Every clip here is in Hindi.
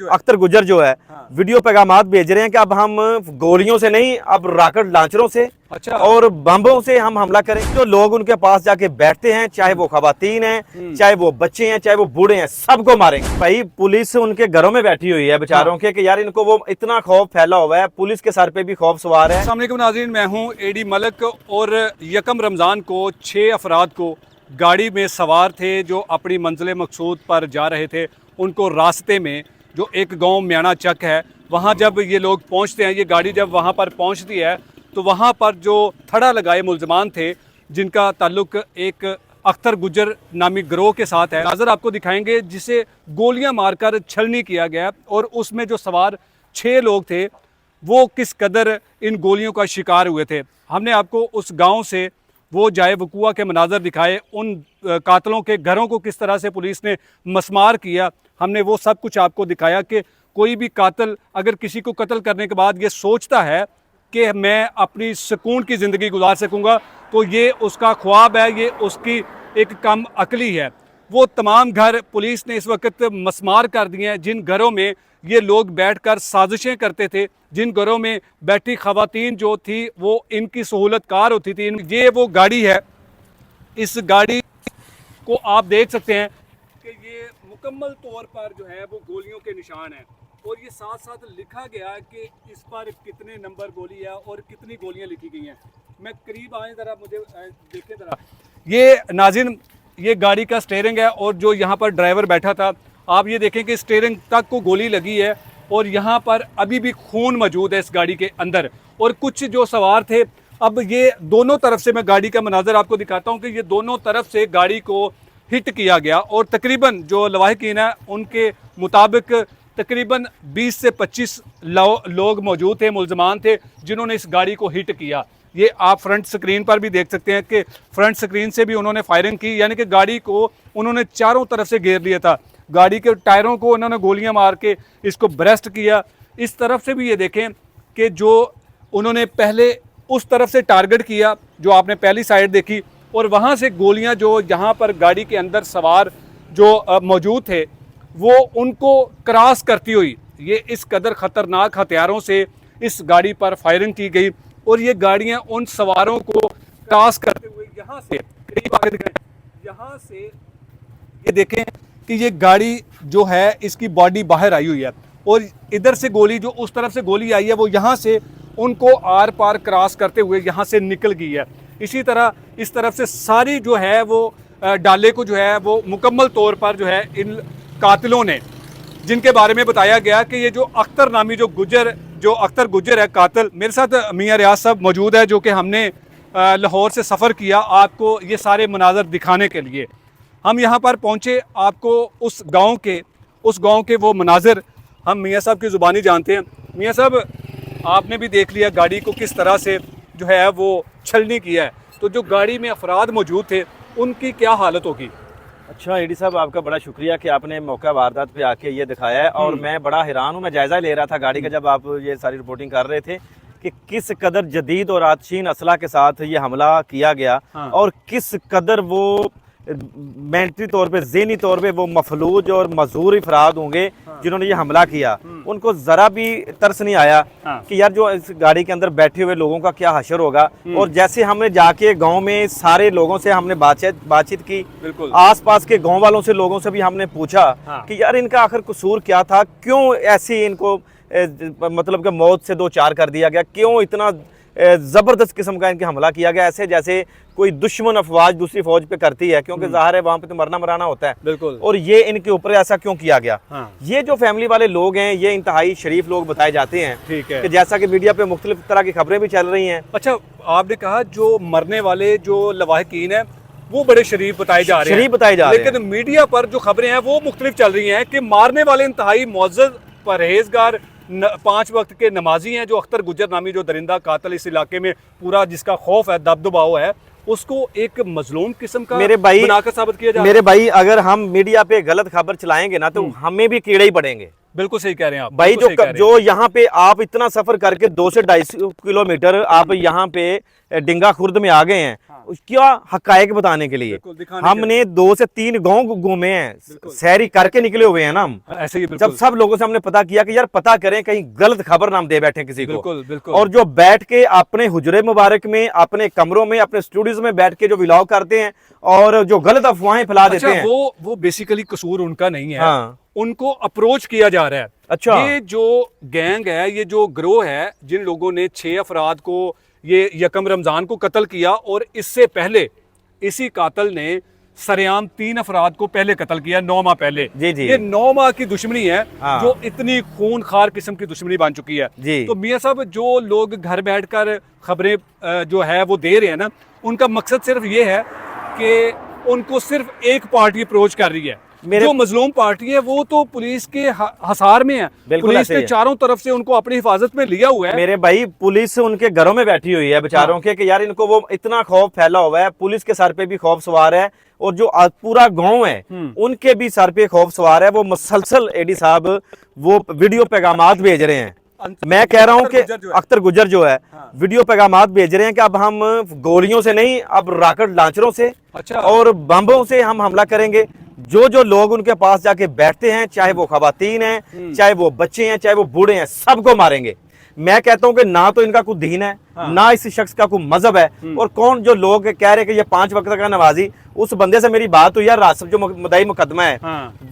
अख्तर गुजर जो है वीडियो पैगामात भेज रहे हैं कि अब हम गोलियों से नहीं, अब रॉकेट लॉन्चरों से और बम्बों से हम हमला करें। जो लोग उनके पास जाके बैठते हैं, चाहे वो खवातीन हैं, चाहे वो बच्चे हैं, चाहे वो बूढ़े हैं, सबको मारेंगे। भाई पुलिस उनके घरों में बैठी हुई है बेचारों के कि यार इनको वो इतना खौफ फैला हुआ है, पुलिस के सर पे भी खौफ सवार है। अस्सलाम वालेकुम नाज़रीन, मैं हूँ एडी मलिक और यकम रमज़ान को 6 अफराद को गाड़ी में सवार थे जो अपनी मंजिल मकसूद पर जा रहे थे। उनको रास्ते में जो एक गांव म्याना चक है, वहाँ जब ये लोग पहुँचते हैं, ये गाड़ी जब वहाँ पर पहुँचती है तो वहाँ पर जो थड़ा लगाए मुल्ज़मान थे जिनका ताल्लुक एक अख्तर गुजर नामी गिरोह के साथ है, नाज़र आपको दिखाएंगे, जिसे गोलियां मारकर छलनी किया गया और उसमें जो सवार 6 लोग थे वो किस कदर इन गोलियों का शिकार हुए थे। हमने आपको उस गांव से वो जाए वकूआ के मनाजर दिखाए, उन कातलों के घरों को किस तरह से पुलिस ने मसमार किया, हमने वो सब कुछ आपको दिखाया कि कोई भी कातिल अगर किसी को कत्ल करने के बाद ये सोचता है कि मैं अपनी सुकून की ज़िंदगी गुजार सकूंगा तो ये उसका ख्वाब है, ये उसकी एक कम अकली है। वो तमाम घर पुलिस ने इस वक्त मसमार कर दिए हैं जिन घरों में ये लोग बैठकर साजिशें करते थे, जिन घरों में बैठी खवातीन जो थी वो इनकी सहूलतकार होती थी। ये वो गाड़ी है, इस गाड़ी को आप देख सकते हैं कि ये मुकम्मल तौर पर जो है वो गोलियों के निशान हैं और ये साथ साथ लिखा गया है कि इस पर कितने नंबर गोली है और कितनी गोलियां लिखी गई हैं। मैं करीब आए ज़रा, मुझे देखें ज़रा, ये नाज़रीन ये गाड़ी का स्टीयरिंग है और जो यहाँ पर ड्राइवर बैठा था, आप ये देखें कि स्टीयरिंग तक को गोली लगी है और यहाँ पर अभी भी खून मौजूद है इस गाड़ी के अंदर। और कुछ जो सवार थे, अब ये दोनों तरफ से मैं गाड़ी का मनाजर आपको दिखाता हूँ कि ये दोनों तरफ से गाड़ी को हिट किया गया और तकरीबन जो लवाहिकीन है उनके मुताबिक तकरीबन 20 से 25 लोग मौजूद थे, मुल्ज़मान थे जिन्होंने इस गाड़ी को हिट किया। ये आप फ्रंट स्क्रीन पर भी देख सकते हैं कि फ्रंट स्क्रीन से भी उन्होंने फायरिंग की, यानी कि गाड़ी को उन्होंने चारों तरफ से घेर लिया था। गाड़ी के टायरों को उन्होंने गोलियां मार के इसको ब्रेस्ट किया। इस तरफ से भी ये देखें कि जो उन्होंने पहले उस तरफ से टारगेट किया जो आपने पहली साइड देखी, और वहाँ से गोलियां जो यहाँ पर गाड़ी के अंदर सवार जो मौजूद थे वो उनको क्रॉस करती हुई ये इस कदर ख़तरनाक हथियारों से इस गाड़ी पर फायरिंग की गई और ये गाड़ियाँ उन सवारों को क्रॉस करते हुए यहाँ से यहाँ से ये देखें कि ये गाड़ी जो है इसकी बॉडी बाहर आई हुई है और इधर से गोली जो उस तरफ से गोली आई है वो यहाँ से उनको आर पार क्रॉस करते हुए यहाँ से निकल गई है। इसी तरह इस तरफ से सारी जो है वो डाले को जो है वो मुकम्मल तौर पर जो है इन कातिलों ने, जिनके बारे में बताया गया कि ये जो अख्तर नामी जो अख्तर गुजर है कातिल, मेरे साथ मियां रियाज साहब मौजूद है जो कि हमने लाहौर से सफ़र किया आपको ये सारे मनाजर दिखाने के लिए। हम यहाँ पर पहुँचे, आपको उस गांव के वो मनाजिर हम मियाँ साहब की ज़ुबानी जानते हैं। मियाँ साहब, आपने भी देख लिया गाड़ी को किस तरह से जो है वो छलनी किया है, तो जो गाड़ी में अफराद मौजूद थे उनकी क्या हालत होगी? अच्छा एडी साहब, आपका बड़ा शुक्रिया कि आपने मौका वारदात पे आके ये दिखाया है और मैं बड़ा हैरान हूँ। मैं जायज़ा ले रहा था गाड़ी का जब आप ये सारी रिपोर्टिंग कर रहे थे कि किस कदर जदीद और आतशीन असला के साथ ये हमला किया गया और किस कदर वो मेंटली तौर पे, ज़हनी तौर पे वो मफलूज और मजूर अफराद होंगे जिन्होंने ये हमला किया। उनको ज़रा भी तरस नहीं आया कि यार जो इस गाड़ी के अंदर बैठे हुए लोगों का क्या हशर होगा। और जैसे हमने जाके गांव में सारे लोगों से हमने बातचीत की, आसपास के गांव वालों से, लोगों से भी हमने पूछा कि यार इनका आखिर कसूर क्या था, क्यों ऐसी इनको मतलब कि मौत से दो चार कर दिया गया, क्यों इतना ज़बरदस्त किस्म का इनके हमला किया गया, ऐसे जैसे कोई दुश्मन अफवाज दूसरी फौज पे करती है, क्योंकि ज़ाहिर है वहाँ पे तो मरना मराना होता है। बिल्कुल। और ये इनके ऊपर ऐसा क्यों किया गया? ये जो फैमिली वाले लोग हैं ये इंतहाई शरीफ लोग बताए जाते हैं। ठीक है। कि जैसा कि मीडिया पे मुख्तलिफ तरह की खबरें भी चल रही हैं। अच्छा, आपने कहा जो मरने वाले जो लवाहिकीन है वो बड़े शरीफ बताए जा रहे हैं, लेकिन मीडिया पर जो खबरें हैं वो मुख्तलिफ चल रही हैं कि मारने वाले इंतहाई मुअज़्ज़ज़ परहेजगार 5 वक्त के नमाजी हैं। जो अख्तर गुजर नामी जो दरिंदा कातिल इस इलाके में पूरा जिसका खौफ है, दबदबाव है, उसको एक मजलूम किस्म का बनाकर साबित किया जा रहा है। मेरे भाई, अगर हम मीडिया पे गलत खबर चलाएंगे ना तो हमें भी कीड़े ही पड़ेंगे। बिल्कुल सही कह रहे हैं आप भाई। जो यहाँ पे आप इतना सफर करके 2 से 2.5 किलोमीटर आप यहाँ पे डिंगा खुर्द में आ गए हैं, क्या हकायक बताने के लिए। बिल्कुल, दिखाने के हमने 2 से 3 गांव घूमे हैं, सैरी करके निकले हुए हैं ना हम। ऐसे ही जब सब लोगों से हमने पता किया कि यार पता करें कहीं गलत खबर ना हम दे बैठे किसी को। बिल्कुल बिल्कुल। और जो बैठ के अपने हुजरे मुबारक में, अपने कमरों में, अपने स्टूडियोज में बैठ के जो व्लॉग करते हैं और जो गलत अफवाहें फैला देते हैं, वो बेसिकली कसूर उनका नहीं है। हाँ। उनको अप्रोच किया जा रहा है। अच्छा। ये जो गैंग है, ये जो ग्रोह है, जिन लोगों ने 6 अफराद को ये यकम रमजान को कत्ल किया, और इससे पहले इसी कातिल ने सरेआम 3 अफराद को पहले कत्ल किया 9 माह पहले। जी जी। ये 9 माह की दुश्मनी है, हाँ। जो इतनी खूनखार किस्म की दुश्मनी बन चुकी है। जी। तो मियां साहब, जो लोग घर बैठकर खबरें जो है वो दे रहे हैं ना, उनका मकसद सिर्फ ये है कि उनको सिर्फ एक पार्टी अप्रोच कर रही है। जो मजलूम पार्टी है वो तो पुलिस के हसार में है, पुलिस ने चारों तरफ से उनको अपनी हिफाजत में लिया हुआ है। मेरे भाई, पुलिस उनके घरों में बैठी हुई है बेचारों। हाँ। के कि यार इनको वो इतना खौफ फैला हुआ है, पुलिस के सर पे भी खौफ सवार है, और जो पूरा गांव है उनके भी सर पे खौफ सवार है। वो मुसलसल एडी साहब वो वीडियो पैगामात भेज रहे हैं। मैं कह रहा हूं कि अख्तर गुजर जो है, वीडियो पैगामात भेज रहे हैं कि अब हम गोलियों से नहीं, अब रॉकेट लॉन्चरों से और बम्बों से हम हमला करेंगे। जो लोग उनके पास जाके बैठते हैं, चाहे वो खवातीन हैं, चाहे वो बच्चे हैं, चाहे वो बूढ़े हैं, सबको मारेंगे। मैं कहता हूं कि ना तो इनका कोई दीन है, ना इस शख्स का कोई मजहब है, और कौन जो लोग कह रहे हैं कि ये 5 वक्त का नमाजी, उस बंदे से मेरी बात हुई यार, रासिफ जो मुद्दाई मुकदमा है,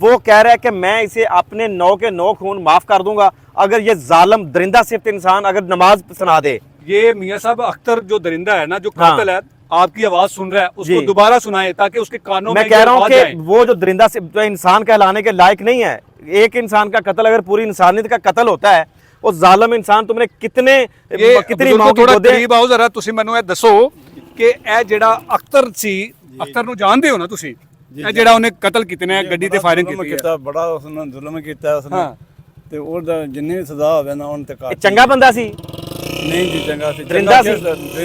वो कह रहा है कि मैं इसे अपने 9 के 9 खून माफ कर दूंगा अगर ये जालिम दरिंदा सिर्फ इंसान अगर नमाज सुना दे। ये मियां साहब, अख्तर जो दरिंदा है ना, जो कातिल है, आपकी आवाज सुन रहा है, उसको दोबारा सुनाए ताकि उसके कानों में। मैं कह रहा हूं कि वो जो दरिंदा से जो इंसान कहलाने के लायक नहीं है। एक इंसान का कत्ल अगर पूरी इंसानियत का कत्ल होता है, वो जालिम इंसान तुमने कितनी मां की गोदे। करीब आओ जरा, तुसी ਮੈਨੂੰ ਇਹ ਦੱਸੋ ਕਿ ਇਹ ਜਿਹੜਾ ਅਖਤਰ ਸੀ, ਅਖਤਰ ਨੂੰ ਜਾਣਦੇ ਹੋ ਨਾ ਤੁਸੀਂ? ਇਹ ਜਿਹੜਾ ਉਹਨੇ ਕਤਲ ਕੀਤੇ ਨੇ, ਗੱਡੀ ਤੇ ਫਾਇਰਿੰਗ ਕੀਤੀ ਹੈ, ਬੜਾ ਉਸਨੇ ਜ਼ੁਲਮ ਕੀਤਾ ਉਸਨੇ, ਤੇ ਉਹਦਾ ਜਿੰਨੀ ਸਜ਼ਾ ਹੋਵੇ ਨਾ ਉਹਨ ਤੇ ਕਾਟ। ਚੰਗਾ ਬੰਦਾ ਸੀ? ਨਹੀਂ ਜੀ, ਚੰਗਾ ਸੀ, ਦਰਿੰਦਾ ਸੀ।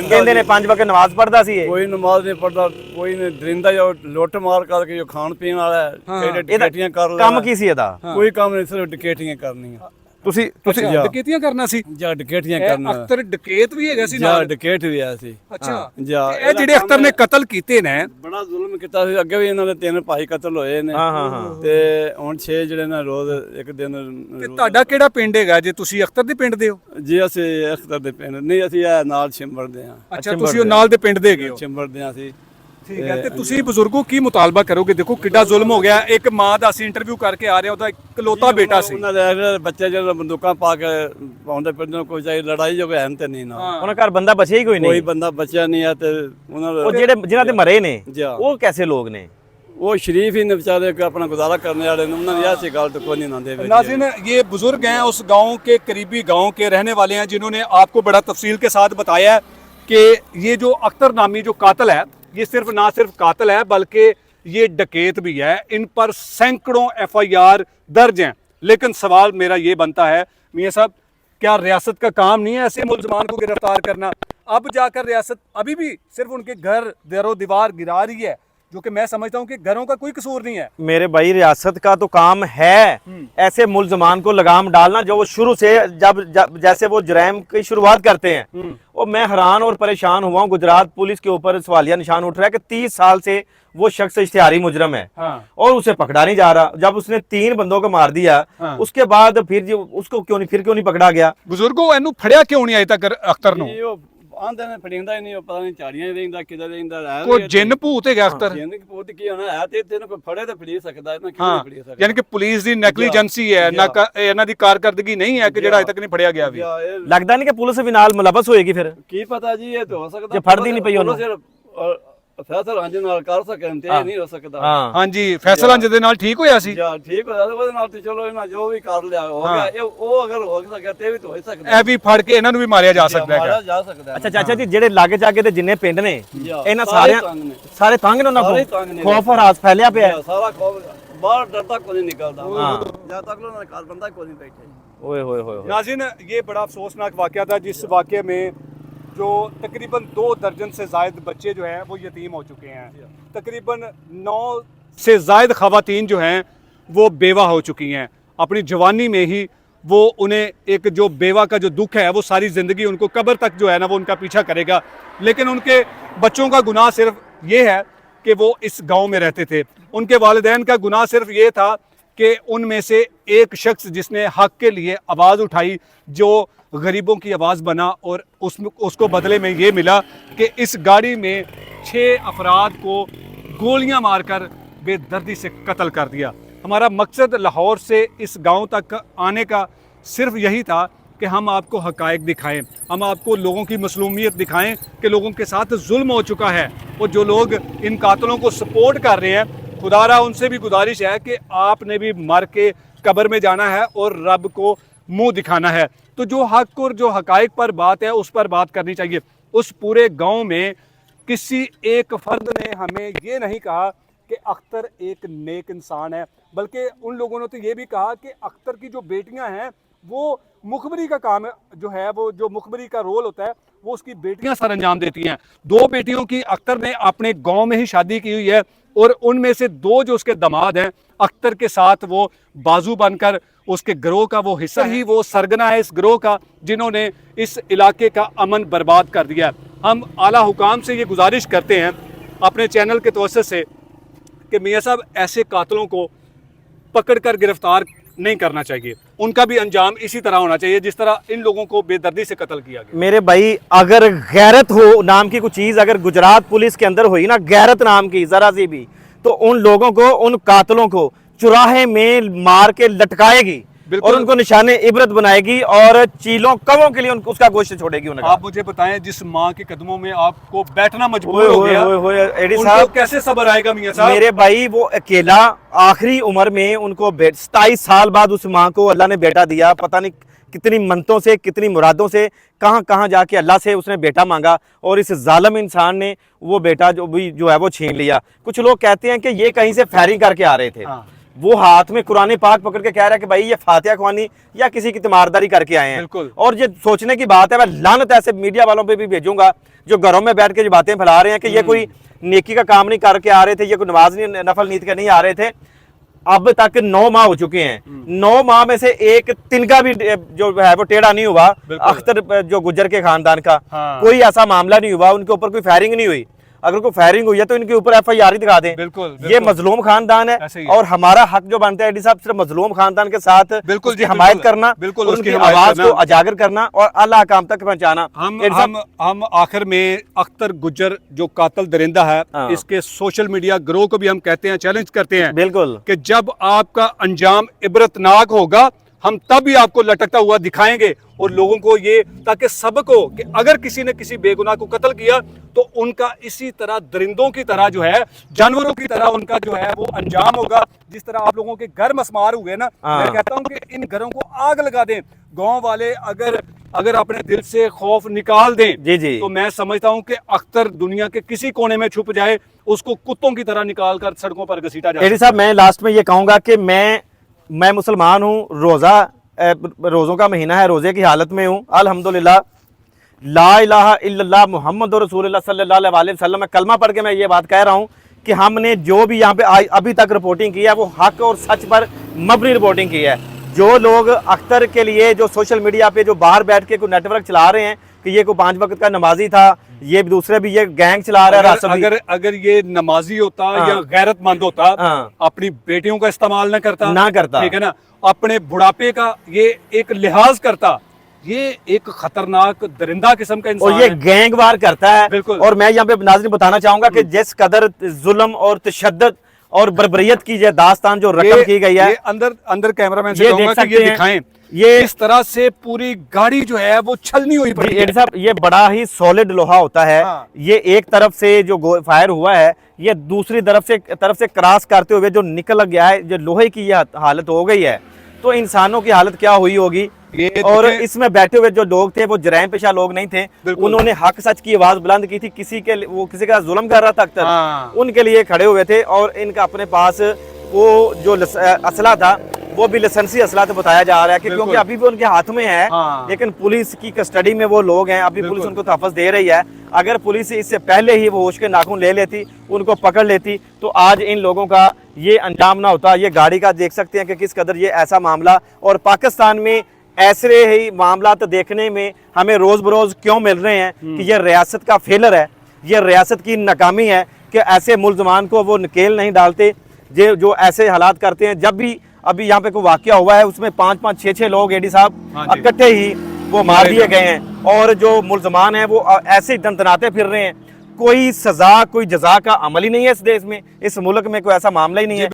ਕਹਿੰਦੇ ਨੇ 5 ਵਕਤ ਨਮਾਜ਼ ਪੜਦਾ ਸੀ। ਕੋਈ ਨਮਾਜ਼ ਨਹੀਂ ਪੜਦਾ, ਕੋਈ ਨਹੀਂ, ਦਰਿੰਦਾ ਜੋ ਲੁੱਟ ਮਾਰ ਕਰਕੇ ਜੋ ਖਾਣ ਪੀਣ ਵਾਲਾ ਹੈ, ਕਿਹੜੇ ਡਕੈਤੀਆਂ ਕਰ ਲੈ। ਕੰਮ ਕੀ ਸੀ ਇਹਦਾ? ਕੋਈ ਕੰਮ ਨਹੀਂ, ਸਿਰਫ ਡਕੈਤੀਆਂ ਕਰਨੀਆਂ। ਤੁਸੀਂ ਡਕੈਤੀਆਂ ਕਰਨਾ ਸੀ? ਜਾਂ ਡਕੈਤੀਆਂ ਕਰਨਾ। ਅਖਤਰ ਡਕੈਤ ਵੀ ਹੈਗਾ ਸੀ ਜਾਂ ਨਾਲ? ਡਕੈਤ ਵੀ ਆ ਸੀ। ਅੱਛਾ। ਜਾਂ ਇਹ ਜਿਹੜੇ ਅਖਤਰ ਨੇ ਕਤਲ ਕੀਤੇ ਨੇ, ਬੜਾ ਜ਼ੁਲਮ ਕੀਤਾ ਸੀ। ਅੱਗੇ ਵੀ ਇਹਨਾਂ ਦੇ 3 ਭਾਈ ਕਤਲ ਹੋਏ ਨੇ, ਤੇ ਹੁਣ 6 ਜਿਹੜੇ ਨੇ ਰੋਜ਼ ਇੱਕ ਦਿਨ। ਤੇ ਤੁਹਾਡਾ ਕਿਹੜਾ ਪਿੰਡ ਹੈਗਾ ਜੇ ਤੁਸੀਂ ਅਖਤਰ ਦੇ ਪਿੰਡ ਦੇ ਹੋ? ਜੀ ਅਸੀਂ ਅਖਤਰ ਦੇ ਪਿੰਡ ਨਹੀਂ, ਅਸੀਂ ਇਹ ਨਾਲ ਚਿੰਬੜਦੇ ਹਾਂ। ਅੱਛਾ, ਤੁਸੀਂ ਉਹ ਨਾਲ ਦੇ ਪਿੰਡ ਦੇ ਹੈਗੇ ਹੋ? ਚਿੰਬੜਦੇ ਹਾਂ ਅਸੀਂ। ਠੀਕ ਹੈ। ਤੇ ਤੁਸੀਂ ਬਜ਼ੁਰਗੋ ਕੀ ਮੁਤਾਲਬਾ ਕਰੋਗੇ? ਦੇਖੋ ਕਿੱਡਾ ਜ਼ੁਲਮ ਹੋ ਗਿਆ। ਇੱਕ ਮਾਂ ਦਾ ਅਸੀਂ ਇੰਟਰਵਿਊ ਕਰਕੇ ਆ ਰਹੇ ਹਾਂ, ਉਹਦਾ ਇਕਲੌਤਾ ਬੇਟਾ ਸੀ। ਉਹਨਾਂ ਦੇ ਬੱਚੇ ਜਿਹੜੇ ਬੰਦੂਕਾਂ ਪਾ ਕੇ ਪਾਉਂਦੇ ਫਿਰਦੇ, ਕੋਈ ਚਾਹੀ ਲੜਾਈ ਜੋ ਹੈ ਤੇ ਨਹੀਂ ਨਾ, ਉਹਨਾਂ ਘਰ ਬੰਦਾ ਬਚਿਆ ਹੀ ਕੋਈ ਨਹੀਂ। ਕੋਈ ਬੰਦਾ ਬਚਿਆ ਨਹੀਂ ਹੈ। ਤੇ ਉਹਨਾਂ ਉਹ ਜਿਹੜੇ ਜਿਨ੍ਹਾਂ ਦੇ ਮਰੇ ਨੇ, ਉਹ कैसे लोग ने? वो शरीफ ही ने बेचारे अपना गुजारा करने वाले ने, उन्होंने ऐसी गल तो कोई नहीं ना दे। नाज़रीन, ये बुजुर्ग हैं, उस गांव के करीबी गांव के रहने वाले हैं, जिन्होंने आपको बड़ा तफसील के साथ बताया है कि ये जो अख्तर नामी जो कातिल है, ये ना सिर्फ कातिल है बल्कि ये डकैत भी है। इन पर सैकड़ों FIR दर्ज हैं। लेकिन सवाल मेरा ये बनता है, मियां साहब, क्या रियासत का काम नहीं है ऐसे मुलजमान को गिरफ्तार करना? अब जाकर रियासत अभी भी सिर्फ उनके घर दरो दीवार गिरा रही है, जो कि मैं समझता हूं कि घरों का कोई कसूर नहीं है। मेरे भाई, रियासत का तो काम है ऐसे मुलजमान को लगाम डालना, जो वो शुरू से जब जैसे वो जराइम की शुरुआत करते हैं। और मैं हैरान और परेशान हुआ हूँ, गुजरात पुलिस के ऊपर सवालिया निशान उठ रहा है कि 30 साल से वो शख्स इश्तिहारी मुजरम है। और उसे पकड़ा नहीं जा रहा। जब उसने 3 बंदों को मार दिया, उसके बाद फिर उसको क्यों नहीं पकड़ा गया? बुजुर्गो, इनू फड़िया क्यों नहीं अजे तक अख्तर नू? आंदे ने फड़ींदा ही नहीं, पता नहीं झाड़ियां ही रहिंदा, किधर रहिंदा है। कोई जिन भूत है अख्तर? जिन भूत की होना है ते तेन कोई फड़े ते फड़ी सकदा है ना, किਵੇਂ ਫੜੀ ਸਕਦਾ? यानी कि पुलिस दी नेगलीजेंसी है ना, ਇਹਨਾਂ ਦੀ ਕਾਰਗਰਦਗੀ ਨਹੀਂ ਹੈ ਕਿ ਜਿਹੜਾ ਅਜੇ ਤੱਕ ਨਹੀਂ ਫੜਿਆ ਗਿਆ ਵੀ। ਲੱਗਦਾ ਨਹੀਂ ਕਿ ਪੁਲਿਸ ਵੀ ਨਾਲ ਮੁਲਵਸ ਹੋਏਗੀ ਫਿਰ? ਕੀ ਪਤਾ ਜੀ, ਇਹ ਤਾਂ ਹੋ ਸਕਦਾ ਜੇ ਫੜਦੀ ਨਹੀਂ ਪਈ ਉਹਨੂੰ। ਫੈਸਲਾ ਅੰਜ ਨਾਲ ਕਰ ਸਕਣ ਤੇ ਇਹ ਨਹੀਂ ਹੋ ਸਕਦਾ। ਹਾਂਜੀ, ਫੈਸਲਾ ਅੰਜ ਦੇ ਨਾਲ ਠੀਕ ਹੋਇਆ ਸੀ। ਜਾਂ ਠੀਕ ਹੋਇਆ ਉਹਦੇ ਨਾਲ ਤੇ ਚਲੋ ਇਹਨਾਂ ਜੋ ਵੀ ਕਰ ਲਿਆ ਹੋ ਗਿਆ। ਇਹ ਉਹ ਅਗਰ ਹੋ ਸਕਿਆ ਤੇ ਵੀ ਤਾਂ ਹੋ ਸਕਦਾ। ਇਹ ਵੀ ਫੜ ਕੇ ਇਹਨਾਂ ਨੂੰ ਵੀ ਮਾਰਿਆ ਜਾ ਸਕਦਾ ਹੈ। ਮਾਰਿਆ ਜਾ ਸਕਦਾ। ਅੱਛਾ ਚਾਚਾ ਜੀ, ਜਿਹੜੇ ਲਾਗੇ ਜਾਗੇ ਤੇ ਜਿੰਨੇ ਪਿੰਡ ਨੇ, ਇਹਨਾਂ ਸਾਰਿਆਂ ਸਾਰੇ ਤੰਗ ਨੇ, ਉਹਨਾਂ ਕੋਲ ਖੌਫ ਹਰਾਸ ਫੈਲਿਆ ਪਿਆ। ਸਾਰਾ ਖੌਫ, ਬਾਹਰ ਡਰਦਾ ਕੋਈ ਨਹੀਂ ਨਿਕਲਦਾ। ਜਦ ਤੱਕ ਉਹਨਾਂ ਦਾ ਘਰ ਬੰਦਾ ਕੋਈ ਨਹੀਂ ਬੈਠਾ। ओए होए होए। नाज़रीन, ये बड़ा अफसोसनाक वाक़या था, जिस वाक़े में जो तकरीबन 2 दर्जन से ज़ायद बच्चे जो हैं वो यतीम हो चुके हैं। तकरीबन 9 से ज़ायद ख़वातीन जो हैं वो बेवा हो चुकी हैं। अपनी जवानी में ही वो उन्हें एक जो बेवा का जो दुख है वो सारी ज़िंदगी उनको कब्र तक जो है ना वो उनका पीछा करेगा। लेकिन उनके बच्चों का गुनाह सिर्फ ये है कि वो इस गांव में रहते थे। उनके वालिदैन का गुनाह सिर्फ ये था कि उनमें से एक शख्स जिसने हक के लिए आवाज़ उठाई, जो गरीबों की आवाज़ बना, और उसको बदले में ये मिला कि इस गाड़ी में 6 अफराद को गोलियां मारकर बेदर्दी से कत्ल कर दिया। हमारा मकसद लाहौर से इस गांव तक आने का सिर्फ यही था कि हम आपको हकायक दिखाएं, हम आपको लोगों की मसलूमियत दिखाएं कि लोगों के साथ जुल्म हो चुका है, और जो लोग इन कातलों को सपोर्ट कर रहे हैं, खुदारा उनसे भी गुजारिश है कि आपने भी मर के कब्र में जाना है और रब को मुंह दिखाना है। तो जो हक और जो हकायक पर बात है उस पर बात करनी चाहिए। उस पूरे गांव में किसी एक फर्द ने हमें ये नहीं कहा कि अख्तर एक नेक इंसान है, बल्कि उन लोगों ने तो ये भी कहा कि अख्तर की जो बेटियां हैं वो मुखबरी का काम जो है, वो जो मुखबरी का रोल होता है वो उसकी बेटियां सर अंजाम देती हैं। 2 बेटियों की अख्तर ने अपने गांव में ही शादी की हुई है, और उनमें से 2 जो उसके दामाद हैं अख्तर के साथ वो बाजू बनकर उसके गिरोह का वो हिस्सा ही वो सरगना है इस गिरोह का, जिन्होंने इस इलाके का अमन बर्बाद कर दिया है। हम आला हुकाम से ये गुजारिश करते हैं अपने चैनल के तवज्जुह से कि मियाँ साहब ऐसे कातलों को पकड़कर गिरफ्तार नहीं करना चाहिए, उनका भी अंजाम इसी तरह होना चाहिए जिस तरह इन लोगों को बेदर्दी से कत्ल किया गया। मेरे भाई, अगर गैरत हो नाम की कोई चीज अगर गुजरात पुलिस के अंदर हुई ना, गैरत नाम की जरा सी भी, तो उन लोगों को, उन कातलों को चुराहे में मार के लटकाएगी और उनको निशाने इबरत बनाएगी और चीलों कवों के लिए उसका गोश्त छोड़ेगी। आप मुझे बताएं, जिस माँ के कदमों में आपको बैठना मजबूर हो गया, एडी उनको साहब कैसे सब्र आएगा मियां साहब? मेरे भाई, वो अकेला आखिरी उम्र में उनको 27 साल बाद उस माँ को अल्लाह ने बेटा दिया। पता नहीं कितनी मन्नतों से, कितनी मुरादों से, कहाँ कहाँ जाके अल्लाह से उसने बेटा मांगा, और इस जालिम इंसान ने वो बेटा जो है वो छीन लिया। कुछ लोग कहते हैं कि ये कहीं से फायरिंग करके आ रहे थे, वो हाथ में कुरान पाक पकड़ के कह रहा है कि भाई ये फातिहा ख्वानी या किसी की तीमारदारी करके आए हैं। और ये सोचने की बात है, मैं लानत ऐसे मीडिया वालों पे भी भेजूंगा जो घरों में बैठ के जो बातें फैला रहे हैं कि ये कोई नेकी का काम नहीं करके आ रहे थे, ये कोई नमाज नहीं, नफल नीत के नहीं आ रहे थे। अब तक 9 माह हो चुके हैं, 9 माह में से एक तिनका भी जो है वो टेढ़ा नहीं हुआ। अख्तर जो गुजर के खानदान का कोई ऐसा मामला नहीं हुआ, उनके ऊपर कोई फायरिंग नहीं हुई। अगर कोई फायरिंग हुई है तो इनके ऊपर FIR दिखा दें। बिल्कुल, ये मजलूम खानदान है और हमारा हक जो बनता है एडी साहब, सिर्फ मजलूम खानदान के साथ उसकी हमायत करना, उनकी आवाज को उजागर करना और अल्लाह काम तक पहुंचाना। हम आखिर में अख्तर गुज्जर जो कातल दरिंदा है, इसके सोशल मीडिया गिरोह को भी हम कहते हैं, चैलेंज करते हैं बिल्कुल कि जब आपका अंजाम इबरतनाक होगा हम तब भी आपको लटकता हुआ दिखाएंगे, और लोगों को ये ताकि सबक हो कि अगर किसी ने किसी बेगुनाह को कत्ल किया तो उनका इसी तरह दरिंदों की तरह जो है, जानवरों की तरह उनका जो है वो अंजाम होगा। जिस तरह आप लोगों के घर मसमार हुए ना, मैं कहता हूँ कि इन घरों को आग लगा दें। गांव वाले अगर अपने दिल से खौफ निकाल दें जी, तो मैं समझता हूँ कि अख्तर दुनिया के किसी कोने में छुप जाए, उसको कुत्तों की तरह निकाल कर सड़कों पर घसीटा जाए। एडी साहब, मैं लास्ट में ये कहूंगा कि मैं मुसलमान हूँ, रोज़ों का महीना है, रोज़े की हालत में हूँ अल्हम्दुलिल्लाह। ला इलाहा इल्लल्लाह मुहम्मद रसूलुल्लाह सल्लल्लाहु अलैहि वसल्लम, मैं कलमा पढ़ के मैं ये बात कह रहा हूँ कि हमने जो भी यहाँ पे अभी तक रिपोर्टिंग की है वो हक और सच पर मबनी रिपोर्टिंग की है। जो लोग अख्तर के लिए जो सोशल मीडिया पे जो बाहर बैठ के कोई नेटवर्क चला रहे हैं कि ये कोई 5 वक्त का नमाजी था, ये दूसरे भी ये गैंग चला रहा है, अगर ये नमाजी होता या गैरतमंद होता, अपनी बेटियों का इस्तेमाल ना करता, ठीक है ना, अपने बुढ़ापे का ये एक लिहाज करता, ये एक खतरनाक दरिंदा किस्म का इंसान और ये गैंगवार करता है। बिल्कुल। और मैं यहाँ पे नाज़रीन बताना चाहूंगा कि जिस कदर जुल्म और तशद्दुद और बर्बरियत की दास्तान जो रकम की गई है, ये अंदर कैमरामैन से कहूंगा कि ये दिखाएं, ये इस तरह से पूरी गाड़ी जो है वो छलनी हुई पड़ी है। साहब, ये बड़ा ही सॉलिड लोहा होता है। ये एक तरफ से जो फायर हुआ है, ये दूसरी तरफ से क्रॉस करते हुए जो निकल गया है, जो लोहे की ये हालत हो गई है, तो इंसानों की हालत क्या हुई होगी। और इसमें बैठे हुए जो लोग थे वो जराइम पेशा लोग नहीं थे, उन्होंने हक सच की आवाज बुलंद की थी। किसी का जुल्म कर रहा था अख्तर, उनके लिए खड़े हुए थे और इनका अपने पास वो जो असला था वो भी लाइसेंसी असला तो बताया जा रहा है कि बिल्कुल। क्योंकि अभी भी उनके हाथ में है, हाँ। लेकिन पुलिस की कस्टडी में वो लोग हैं, अभी पुलिस बिल्कुल। उनको तहफ़्फ़ुज़ दे रही है। अगर पुलिस इससे पहले ही वो होश के नाखून ले लेती, उनको पकड़ लेती, तो आज इन लोगों का ये अंजाम ना होता। ये गाड़ी का देख सकते हैं कि किस कदर ये ऐसा मामला, और पाकिस्तान में ऐसे ही मामला तो देखने में हमें रोज़ बरोज़ क्यों मिल रहे हैं कि ये रियासत का फेलर है, ये रियासत की नाकामी है कि ऐसे मुल्ज़मान को वो नकेल नहीं डालते जो ऐसे हालात करते हैं। जब भी अभी यहाँ पे कोई वाक़या हुआ है उसमें 5-5, 6-6 लोग एडी साहब हाँ जी। इकट्ठे ही वो मार दिए गए हैं, और जो मुल्ज़मान हैं वो ऐसे ही दंदनाते फिर रहे हैं। कोई सज़ा, कोई जज़ा का अमल ही नहीं है इस देश में, इस मुल्क में कोई ऐसा मामला ही नहीं है।